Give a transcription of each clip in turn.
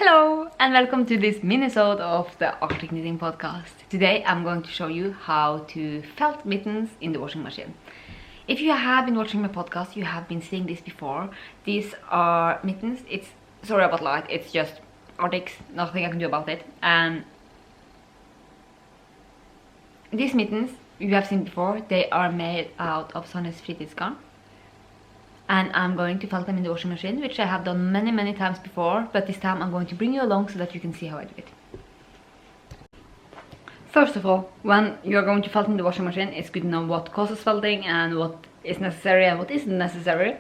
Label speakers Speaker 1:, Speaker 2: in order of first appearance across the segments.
Speaker 1: Hello and welcome to this minisode of the Arctic Knitting Podcast. Today I'm going to show you how to felt mittens in the washing machine. If you have been watching my podcast, you have been seeing this before. These are mittens. Sorry about light, it's just Arctics, nothing I can do about it. And these mittens you have seen before, they are made out of Sonny's fritidsgarn. And I'm going to felt them in the washing machine, which I have done many times before, but this time I'm going to bring you along so that you can see how I do it. First of all, when you're going to felt in the washing machine, it's good to know what causes felting and what is necessary and what isn't necessary.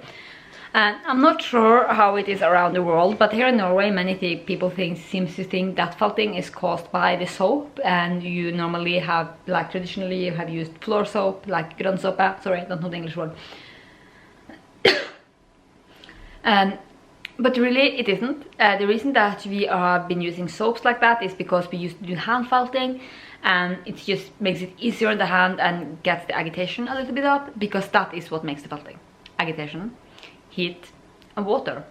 Speaker 1: And I'm not sure how it is around the world, but here in Norway many people seem to think that felting is caused by the soap, and you normally have, like traditionally you have used floor soap, like grønnsåpe, sorry, I don't know the English word. But really it isn't. The reason that we have been using soaps like that is because we used to do hand felting, and it just makes it easier in the hand and gets the agitation a little bit up, because that is what makes the felting. Agitation, heat and water.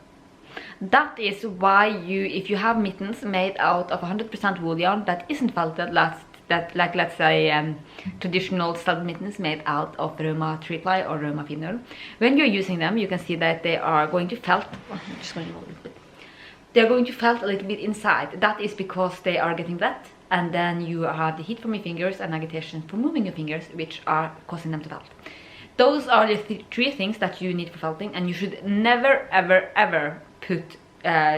Speaker 1: That is why if you have mittens made out of 100% wool yarn that isn't felted, like let's say traditional stud mittens made out of Roma 3-ply or Roma Finner. When you're using them, you can see that they are going to felt. I'm just going to roll a little bit. They're going to felt a little bit inside. That is because they are getting wet, and then you have the heat from your fingers and agitation from moving your fingers, which are causing them to felt. Those are the three things that you need for felting, and you should never ever put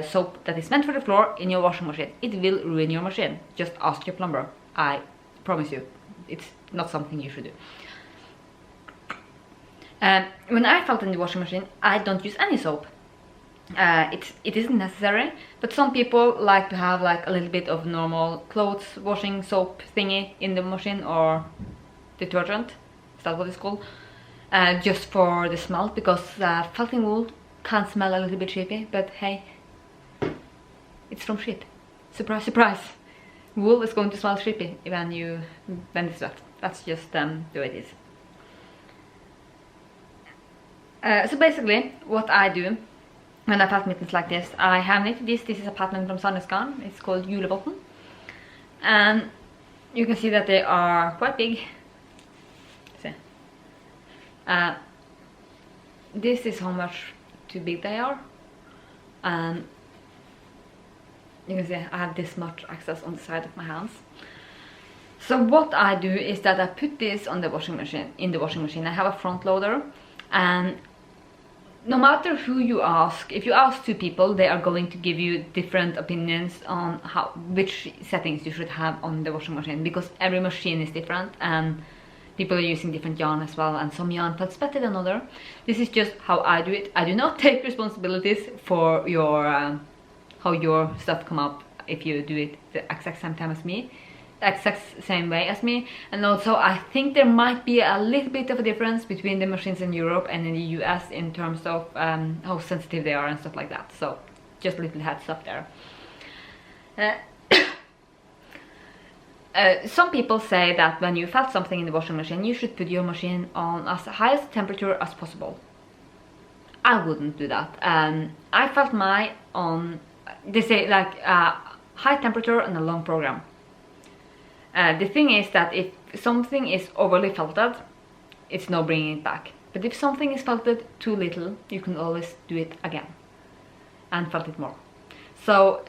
Speaker 1: soap that is meant for the floor in your washing machine. It will ruin your machine. Just ask your plumber. I promise you, it's not something you should do. When I felt in the washing machine, I don't use any soap. It isn't necessary, but some people like to have like a little bit of normal clothes washing soap thingy in the machine, or detergent, is that what it's called? Just for the smell, because felting wool can smell a little bit sheepy, but hey, it's from sheep. Surprise, surprise. Wool is going to smell sheepy when it's wet. That's just the way it is. So basically, what I do when I felt mittens like this, I have knitted this. This is a pattern from Sonny's garn. It's called Julebotn, and you can see that they are quite big. See. This is how much too big they are, and you can see I have this much excess on the side of my hands. So what I do is that I put this on the washing machine. In the washing machine, I have a front loader, and no matter who you ask, if you ask two people, they are going to give you different opinions on which settings you should have on the washing machine, because every machine is different and people are using different yarn as well, and some yarn felts better than other. This is just how I do it. I do not take responsibilities for your how your stuff come up if you do it the exact same time as me, the exact same way as me. And also I think there might be a little bit of a difference between the machines in Europe and in the US in terms of how sensitive they are and stuff like that. So just a little heads up there. Some people say that when you felt something in the washing machine, you should put your machine on as high as temperature as possible. I wouldn't do that. I felt mine on, they say, like high temperature and a long program. The thing is that if something is overly felted, it's no bringing it back. But if something is felted too little, you can always do it again and felt it more. So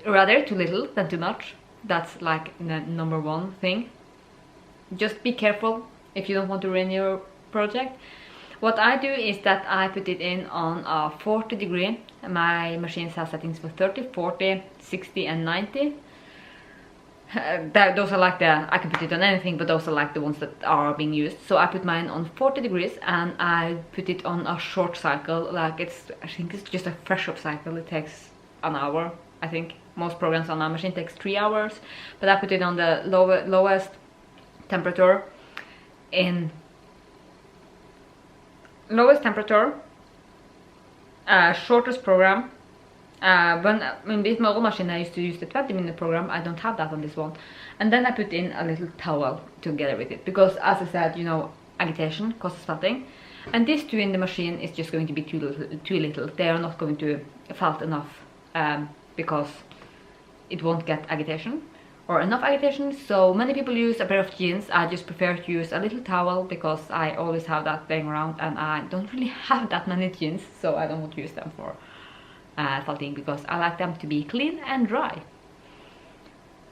Speaker 1: rather too little than too much. That's like the number one thing. Just be careful if you don't want to ruin your project. What I do is that I put it in on a 40 degree. My machine has settings for 30, 40, 60 and 90. Those are like I can put it on anything, but those are like the ones that are being used. So I put mine on 40 degrees and I put it on a short cycle. Like I think it's just a fresh up cycle. It takes an hour, I think. Most programs on our machine takes 3 hours, but I put it on the lowest temperature in shortest program. With my old machine I used to use the 20-minute program. I don't have that on this one. And then I put in a little towel together with it, because as I said, you know, agitation causes felting, and these two in the machine is just going to be too little. They are not going to felt enough because it won't get agitation or enough agitation. So many people use a pair of jeans. I just prefer to use a little towel because I always have that laying around, and I don't really have that many jeans, so I don't want to use them for felting because I like them to be clean and dry.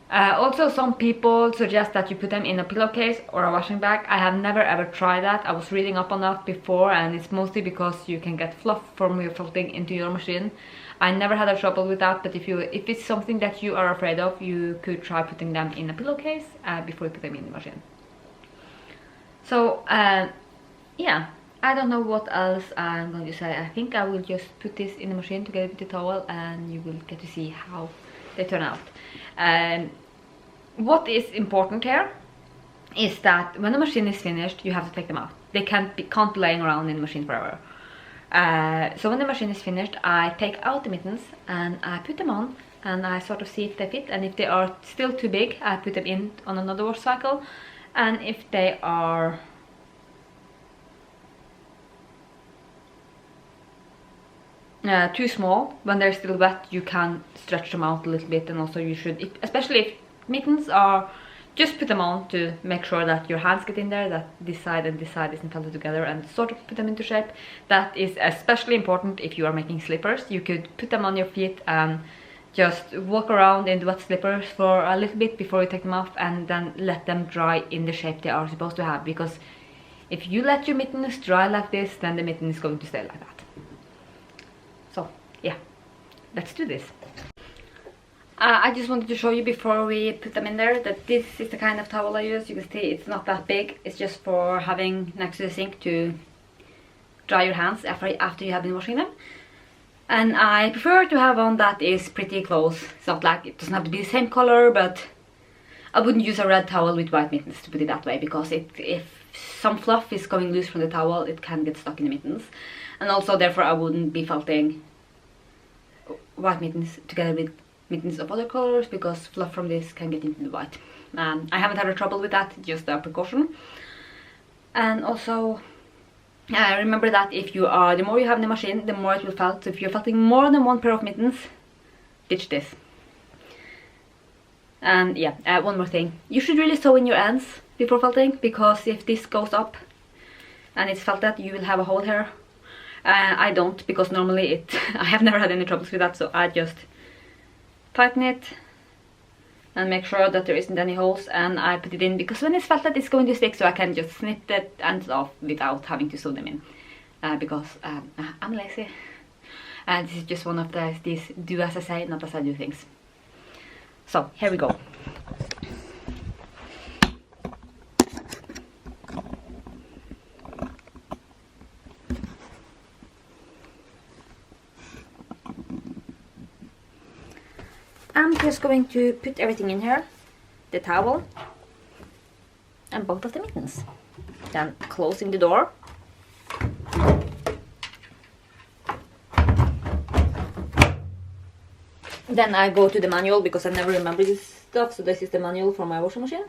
Speaker 1: Also, some people suggest that you put them in a pillowcase or a washing bag. I have never ever tried that. I was reading up on that before, and it's mostly because you can get fluff from your felting into your machine. I never had a trouble with that, but if it's something that you are afraid of, you could try putting them in a pillowcase before you put them in the machine. So yeah, I don't know what else I'm going to say. I think I will just put this in the machine together with the towel, and you will get to see how they turn out. What is important here is that when the machine is finished, you have to take them out. They can't be laying around in the machine forever. So when the machine is finished, I take out the mittens and I put them on, and I sort of see if they fit, and if they are still too big, I put them in on another wash cycle, and if they are too small, when they're still wet, you can stretch them out a little bit. And also you should, especially if mittens are, just put them on to make sure that your hands get in there, that this side and this side isn't felted together, and sort of put them into shape. That is especially important if you are making slippers. You could put them on your feet and just walk around in the wet slippers for a little bit before you take them off, and then let them dry in the shape they are supposed to have, because if you let your mittens dry like this, then the mitten is going to stay like that. So yeah, let's do this. I just wanted to show you before we put them in there that this is the kind of towel I use. You can see it's not that big. It's just for having next to the sink to dry your hands after you have been washing them. And I prefer to have one that is pretty close. It's not like, it doesn't have to be the same color, but I wouldn't use a red towel with white mittens, to put it that way, because if some fluff is coming loose from the towel, it can get stuck in the mittens. And also therefore I wouldn't be felting white mittens together with mittens of other colors, because fluff from this can get into the white. I haven't had a trouble with that, just a precaution. And also remember that the more you have in the machine, the more it will felt. So if you're felting more than one pair of mittens, ditch this. And yeah, one more thing, you should really sew in your ends before felting, because if this goes up and it's felted, you will have a hole here. I don't, because normally I have never had any troubles with that, so I just tighten it and make sure that there isn't any holes, and I put it in, because when it's felted it's going to stick, so I can just snip the ends off without having to sew them in, because I'm lazy. And this is just one of these do as I say, not as I do things. So here we go. I'm just going to put everything in here, the towel and both of the mittens. Then closing the door. Then I go to the manual, because I never remember this stuff, so this is the manual for my washing machine.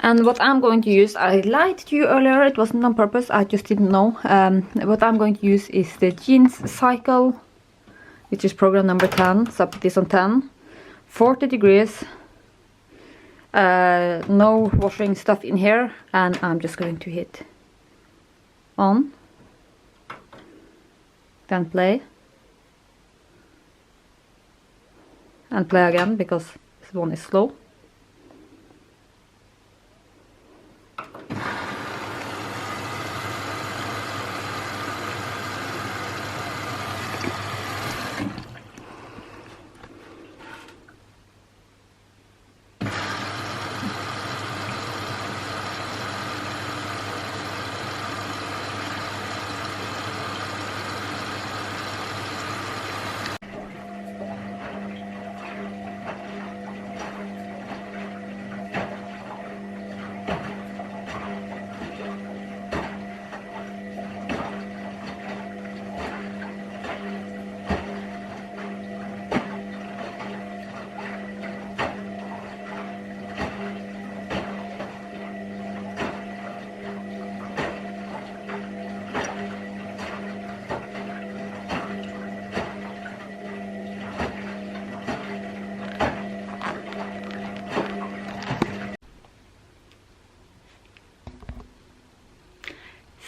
Speaker 1: And what I'm going to use, I lied to you earlier, it wasn't on purpose, I just didn't know. What I'm going to use is the jeans cycle, which is program number 10, so I put this on 10, 40 degrees, no washing stuff in here, and I'm just going to hit on, then play, and play again, because this one is slow.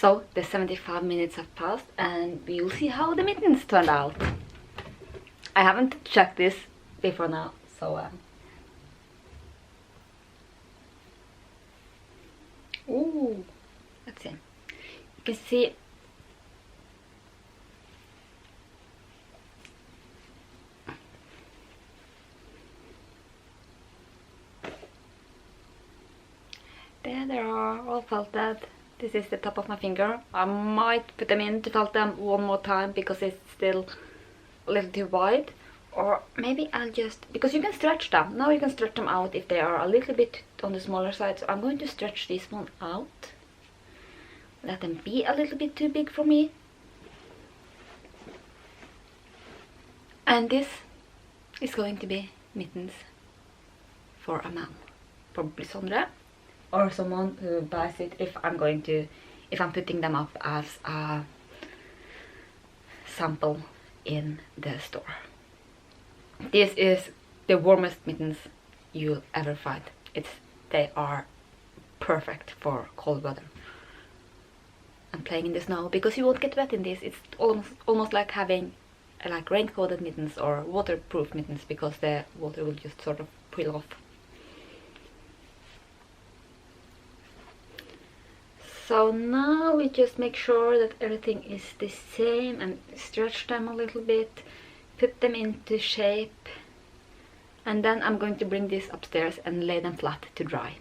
Speaker 1: So the 75 minutes have passed and we'll see how the mittens turned out. I haven't checked this before now, so ooh, let's see. You can see there they are, all felted. This is the top of my finger. I might put them in to felt them one more time because it's still a little too wide. Or maybe I'll just, because you can stretch them. Now you can stretch them out if they are a little bit on the smaller side. So I'm going to stretch this one out. Let them be a little bit too big for me. And this is going to be mittens for a man. Probably Sondre. Or someone who buys it if I'm putting them up as a sample in the store. This is the warmest mittens you'll ever find. They are perfect for cold weather. I'm playing in the snow because you won't get wet in this. It's almost like having like rain-coated mittens or waterproof mittens because the water will just sort of peel off. So now we just make sure that everything is the same and stretch them a little bit, put them into shape, and then I'm going to bring this upstairs and lay them flat to dry.